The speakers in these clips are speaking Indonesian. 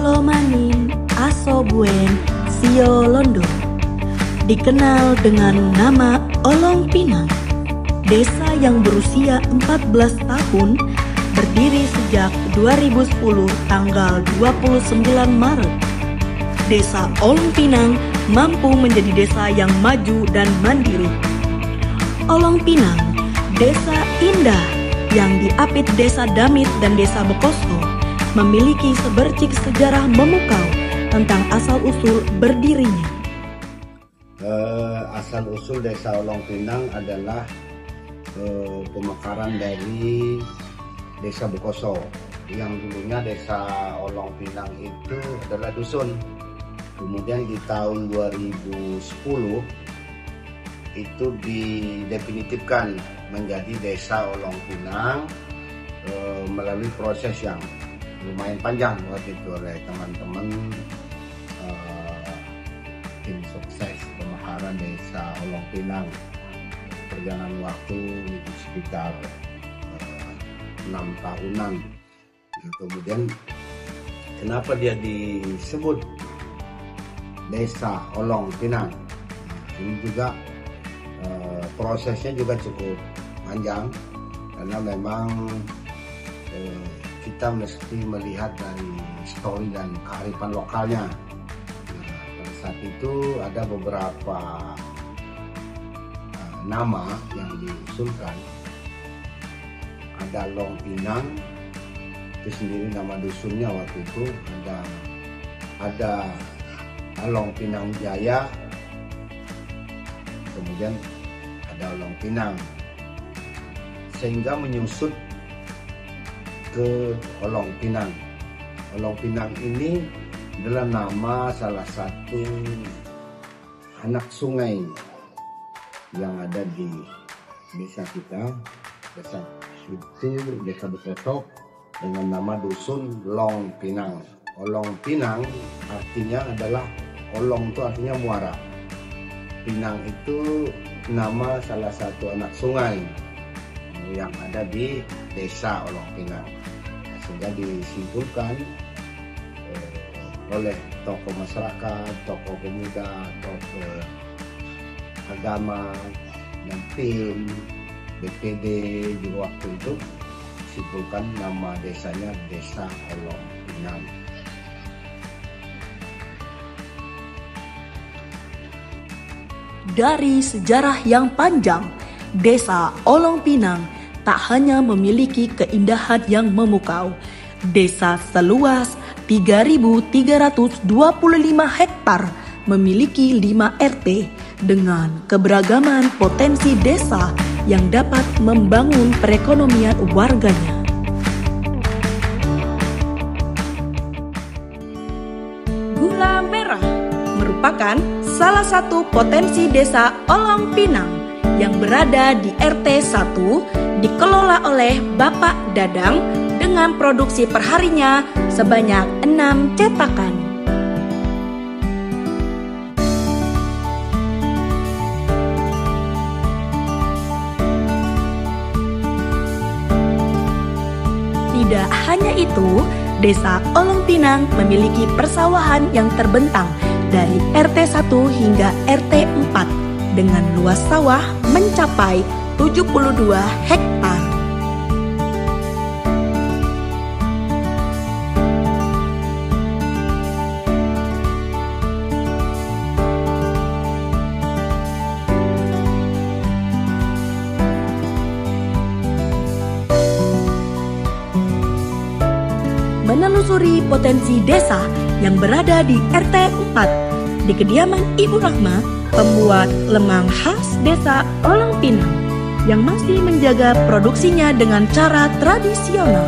Olomanin Asobuen Sio Londo, dikenal dengan nama Olong Pinang, desa yang berusia 14 tahun, berdiri sejak 2010 tanggal 29 Maret. Desa Olong Pinang mampu menjadi desa yang maju dan mandiri. Olong Pinang, desa indah yang diapit Desa Damit dan Desa Bekoso, memiliki sebercik sejarah memukau tentang asal-usul berdirinya. Asal-usul Desa Olong Pinang adalah pemekaran dari Desa Bekoso, yang dulunya Desa Olong Pinang itu adalah dusun. Kemudian di tahun 2010 itu didefinitifkan menjadi Desa Olong Pinang melalui proses yang lumayan panjang waktu itu oleh teman-teman tim sukses pemekaran Desa Olong Pinang. Perjalanan waktu itu sekitar 6 tahunan. Kemudian kenapa dia disebut Desa Olong Pinang? Ini juga prosesnya juga cukup panjang, karena memang kita mesti melihat dari histori dan kearifan lokalnya. Pada saat itu ada beberapa nama yang diusulkan. Ada Long Pinang, itu sendiri nama dusunnya waktu itu. Ada Olong Pinang Jaya, kemudian ada Olong Pinang, sehingga menyusut ke Olong Pinang. Olong Pinang ini adalah nama salah satu anak sungai yang ada di desa kita, desa itu Desa Bekoso, dengan nama dusun Long Pinang. Olong Pinang artinya adalah, Olong itu artinya muara, Pinang itu nama salah satu anak sungai yang ada di Desa Olong Pinang. Sehingga disimpulkan oleh tokoh masyarakat, tokoh pemuda, tokoh agama, dan tim BPD di waktu itu, disimpulkan nama desanya Desa Olong Pinang. Dari sejarah yang panjang, Desa Olong Pinang tak hanya memiliki keindahan yang memukau. Desa seluas 3.325 hektar memiliki 5 RT dengan keberagaman potensi desa yang dapat membangun perekonomian warganya. Gula Merah merupakan salah satu potensi Desa Olong Pinang yang berada di RT 1, dikelola oleh Bapak Dadang dengan produksi perharinya sebanyak 6 cetakan. Tidak hanya itu, Desa Olong Pinang memiliki persawahan yang terbentang dari RT 1 hingga RT 4 dengan luas sawah mencapai 72 hektar. Menelusuri potensi desa yang berada di RT 4, di kediaman Ibu Rahma, pembuat lemang khas Desa Olong Pinang yang masih menjaga produksinya dengan cara tradisional.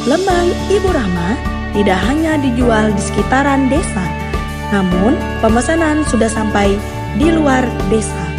Lemang Ibu Rahma tidak hanya dijual di sekitaran desa, namun pemesanan sudah sampai di luar desa.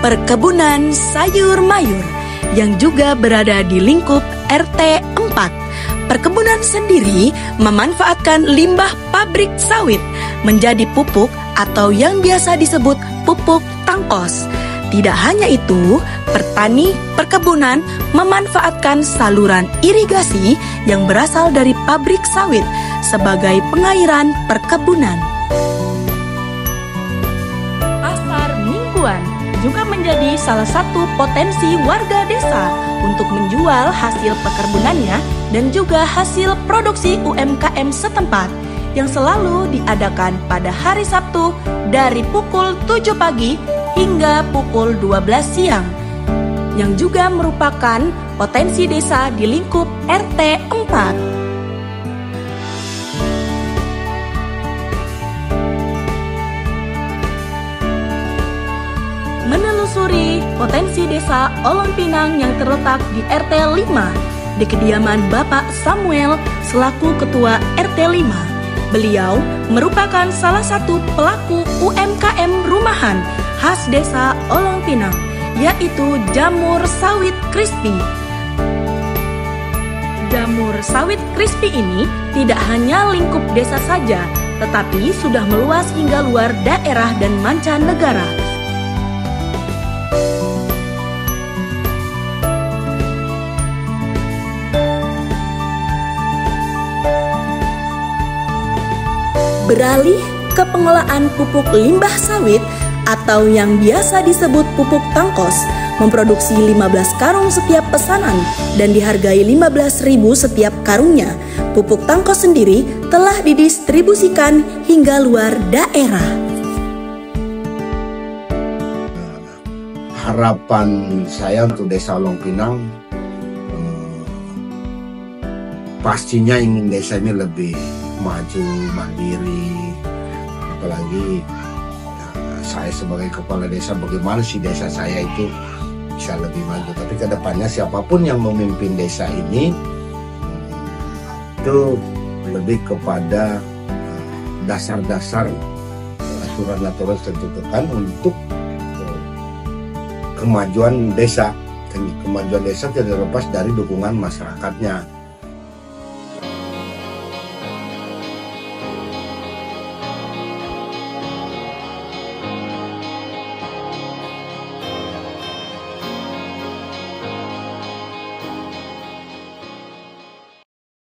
Perkebunan sayur mayur yang juga berada di lingkup RT 4. Perkebunan sendiri memanfaatkan limbah pabrik sawit menjadi pupuk atau yang biasa disebut pupuk tangkos. Tidak hanya itu, petani perkebunan memanfaatkan saluran irigasi yang berasal dari pabrik sawit sebagai pengairan perkebunan. Pasar mingguan juga menjadi salah satu potensi warga desa untuk menjual hasil perkebunannya dan juga hasil produksi UMKM setempat yang selalu diadakan pada hari Sabtu dari pukul 7 pagi hingga pukul 12 siang, yang juga merupakan potensi desa di lingkup RT 4. Menelusuri potensi desa Olong Pinang yang terletak di RT 5 di kediaman Bapak Samuel selaku Ketua RT 5. Beliau merupakan salah satu pelaku UMKM rumahan khas desa Olong Pinang, yaitu jamur sawit crispy. Jamur sawit crispy ini tidak hanya lingkup desa saja, tetapi sudah meluas hingga luar daerah dan mancanegara. Beralih ke pengolahan pupuk limbah sawit atau yang biasa disebut pupuk tangkos, memproduksi 15 karung setiap pesanan dan dihargai 15.000 setiap karungnya. Pupuk tangkos sendiri telah didistribusikan hingga luar daerah. Harapan saya untuk Desa Olong Pinang, pastinya ingin desa ini lebih maju, mandiri, apalagi saya sebagai kepala desa, bagaimana sih desa saya itu bisa lebih maju. Tapi kedepannya siapapun yang memimpin desa ini itu lebih kepada dasar-dasar aturan-aturan tentukan untuk kemajuan desa. Dan kemajuan desa tidak lepas dari dukungan masyarakatnya.